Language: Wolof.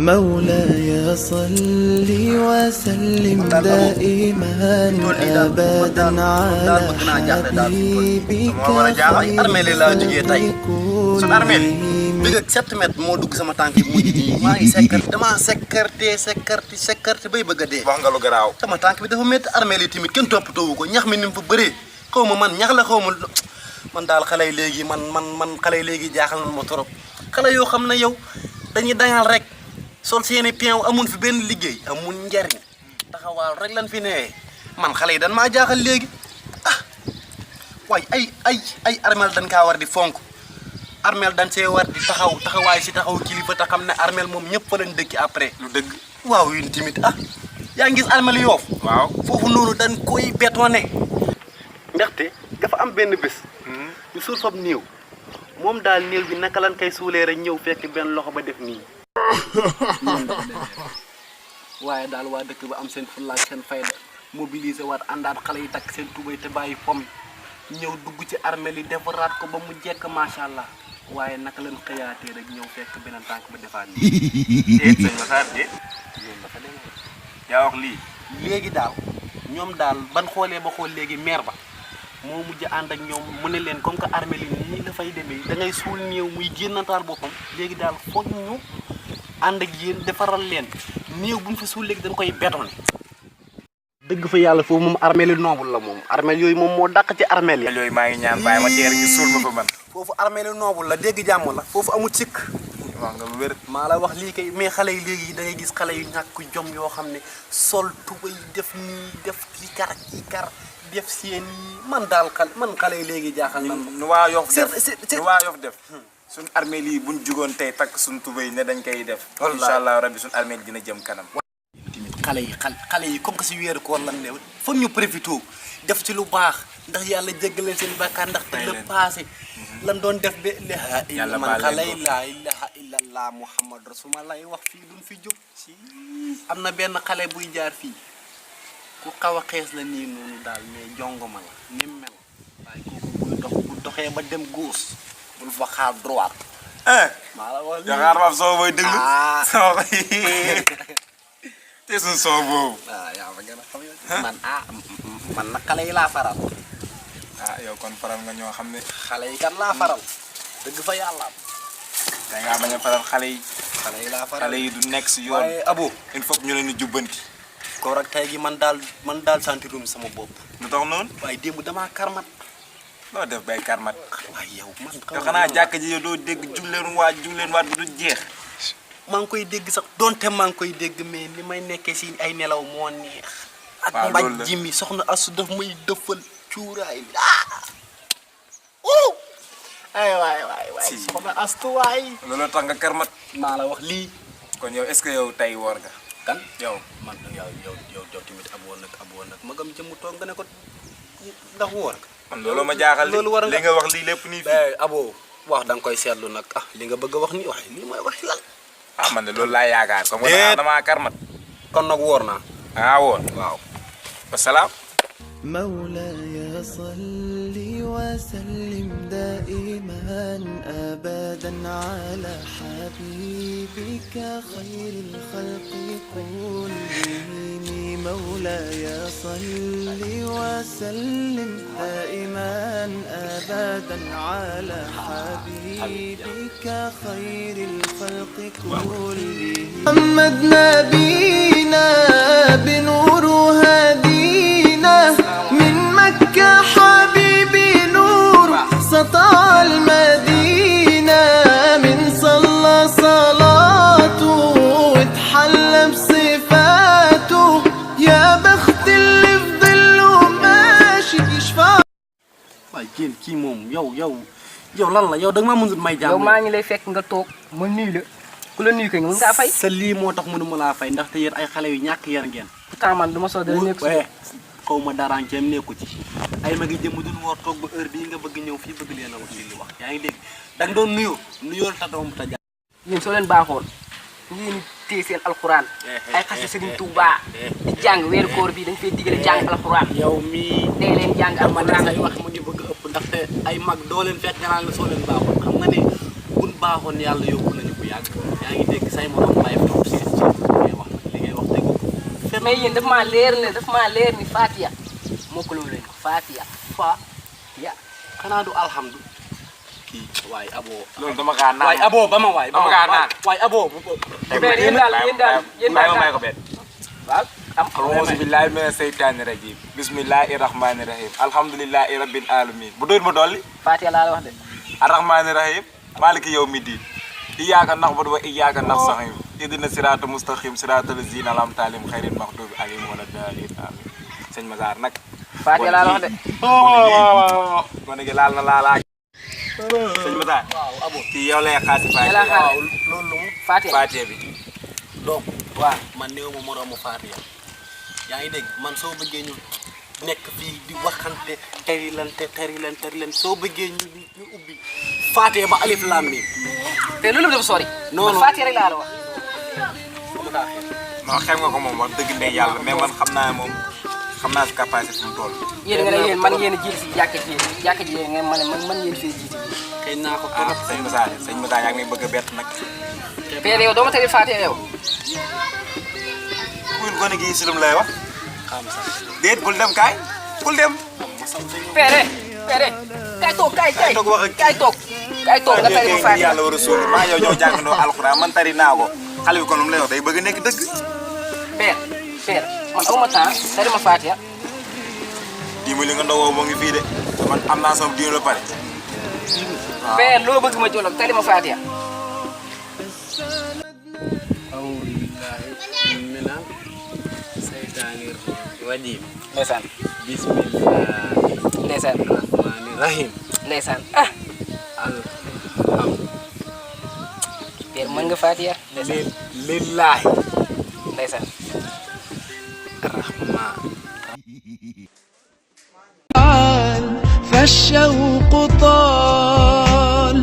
مولاي صل وسلم دائما أبدا على حبيبك Biga 7 mètres moo dugg sama tànk yi mujj nii maa ngi dama sécurité bay bëgg a dee. wax nga lu garaaw. sama tànk bi dafa métti armée li tamit kenn toppatoowu ko ñax mi ni mu fa bëree xaw ma man ñax la xaw ma man daal xale yi léegi man xale yi léegi jaaxal na ma trop xale yoo xam ne yow dañuy dañal rek sol seeni pion amun fi benn liggéey amun njariñ taxawaal rek lan fi nee man xale yi dan maa jaaxal léegi ah waay ay armel dañ kaa war di fonk. armel dañ see war di taxawaay si taxaw kilifa te xam ne armel moom ñëpp fa lañ dëkki après. lu dëgg waaw yéen tamit ah yaa ngi gis armel Yoff. waaw foofu noonu dañ koy bétonné. ndaxte dafa am benn bés. ñu suul fab néew moom daal néew bi naka lan koy suulee rek ñëw fekk benn loxo ba def nii. waaye daal waa dëkk ba am seen fulla ak seen fayda mobiliser waat àndaat xale yi takk seen tubay te bàyyi pom ñëw dugg ci armel yi defaraat ko ba mu jekk macha allah. waaye naka lañ xëyaatee rek ñëw fekk beneen tànk ba defaat nii. déet sëñ Massar déet. loolu dafa demee. yaa wax lii. léegi daal ñoom daal ban xoolee ba xool léegi maire ba moo mujj ànd ak ñoom mu ne leen comme que armée li nii la fay demee da ngay suul néew muy génnataal boppam léegi daal foog ñu ànd ak yéen defaral leen néew bu ñu fa suul léegi dañ koy bétonné. dëgg fa yàlla foofu moom armée li noobul la moom armée yooyu moom moo dàq ci armée yi. yooyu maa ngi ñaan bàyyi ma teer ñu suul ma fa man. foofu armée li noobul la dégg jàmm la foofu amul sikk. wax nga lu wér. maa la wax lii kay mais xale yi léegi da ngay gis xale yu ñàkk jom yoo xam ne sol tubay def nii def kii def seen man daal xale yi léegi jaaxal na nu waa Yoff def c'est nu waa Yoff def. suñ armée lii buñ jugoon tey takk suñ tubay ne dañ koy def. incha allah rabbi suñ armée dina jëm kanam. xale yi comme que si weeru koor lan ne foog ñu profité def ci lu baax ndax yàlla jéggaleen seen bàkkaar ndax te le passé lan doon def ba yàlla man xale yi laa ilaha illallah muhammad rasulullah lay wax fii duñ fi jóg si am na benn xale buy jaar fii ku xaw a xees la nii noonu daal mais jongoma la ni mel waaye kooku bu doxee ba dem gauche bul fa xaar droite maa la wax jaxaar ma soo booy déglu sama te suñ soo boobu yaa ma gën a xam yow man nag xale yi laa faral yow kon faral nga ñoo xam ne xale yi kan laa faral dëgg fa yàlla da ngaa bañ a faral xale yi laa faral xale yi du nekk si yoon waaye abo il faut ñu leen di jubbanti ko rek tey gi man daal sentirum sama bopp lu tax noonu waaye démb damaa karmat loo def bay karmat waaye yow man yow xanaa jàkk ji yow doo dégg jugleen waat bi du jeex maa ngi koy dégg sax donte maa ngi koy dégg mais li may nekkee si ay nelaw moo neex ak mbaj ji mi soxna asu daf may dëfal cuuraay bi waay soxna astu waay loolu tax nga karmat maa la wax lii kon yow est-ce que yow tey woor nga kan yow man yow tamit ab woon nag magam jëmu toog nga ne ko ndax woor nga man loolu ma jaaxal loolu war li nga wax lii lépp nii fii abo wax da nga koy seetlu nag li nga bëgg a wax nii waaye lii mooy wax lan man de loolu laa yaakaar comme que damaa karmat kon nag woor naa woor waaw wasalaam مولاي صل وسلم دائما أبدا على حبيبك خير الخلق كلهم مولاي صل وسلم دائما أبدا على حبيبك خير الخلق كلهم محمد نبينا بنور هدينا من مكة حبيبي نور سطع المدينة من صلى صلاته واتحلى بصفاته يا بخت اللي في ظله ماشي يشفع waaye kii moom yow lan la yow da nga maa mënut may jàmm yow maa ngi lay fekk nga toog ma nuyu la ku la nuyu ko nga mën ngaa fay sa lii moo tax mënuma laa fay ndaxte yéen ay xale yu ñàkk yar ngeen pourtant man du ma soo dara nekk xaw ma daranceem nekku ci ay magi jëmm duñ woor toog ba heure bii nga bëgg ñëw fii bëgg leen a wax li wax yaa ngi dégg da nga doon nuyool ta doom ta jàmm yéen soo leen baaxoon ngeen téye seen alxuraan ay xase Sëriñ Tuubaa di jàng weeru koor bi dañ fay digale jàng alxuraan yow mii dee leen jàng alxuraan say wax mu ngi bëgg ëpp ndaxte ay mag doo leen fekk nga naan la soo leen baaxoon xam nga ne buñ baaxoon yàlla yóbbu nañu bu yàgg yaa ngi dégg say morom may topp si li ngay wax dëgg mais yéen daf maa leer ni Fatiha mokkaloo leen ko Fatiha Fatiha xanaa du alhamdu kii waaye abo loolu dama kaa naan waaye abo ba ma waay dama kaa naan waaye abo yéen daal may ko bet waaw am auzu billahi mina seytaani rajim bismillahi rahmani rahim alhamdulillahi rabbil alamin bu doon ma dolli Fatiha laa la wax de arrahmani rahim maliki yawmi din iyyaka na'budu wa iyyaka nasta'in ihdina sirata mustaqim siratal ladzina an'amta alayhim ghayril maghdubi alayhim waladdallin amin sëñ Massar nag Fatiha laa la wax de gone gi laal na laalaaj sëñ Massar waaw abo kii yow lay xaasi yàlla Fatiha waaw loolu Fatiha Fatiha bi donc waaw man néew ma moroomu Fatiha yaa ngi dégg man soo bëggee ñu nekk fii di waxante teri leen soo bëggee ñu ubbi Fatiha ba alif lam mim te loolu dafa sori non Fatiha rek laa la wax non xem nga ko moom wax dëgg ne yàlla mais man xam naa moom xam naa si capacité fu mu toll yéen nga ne yéen man ngeen a jiit si jàkka ji ngeen man ngeen fee jiite xëy naa ko ah sëñ Massar yaa ngi may bëgg a bett nag père yow doo ma tari Fatiha yow kuy gone gi si lu mu lay wax xam sax déet bul dem kaay bul dem père kay toog toog wax ak kay toog nga tari ma Fatiha yàlla war a suul maa yow ñoo jàngandoo alxuraan man tari naa ko xale bi kon lu mu lay wax day bëgg a nekk dëgg père man awma temps tari ma Fatiha dimbali nga ndogoo moo ngi fii de man am naa sama diine la pare père loo bëgg ma jolog tari ma Fatiha أعوذ بالله من الشيطان الرجيم ndeysaan بسم الله ndeysaan الرحمن الرحيم ndeysaan الحمد père mën nga Fatiha ndeysaan لله ndeysaan الرحمن فالشوق طال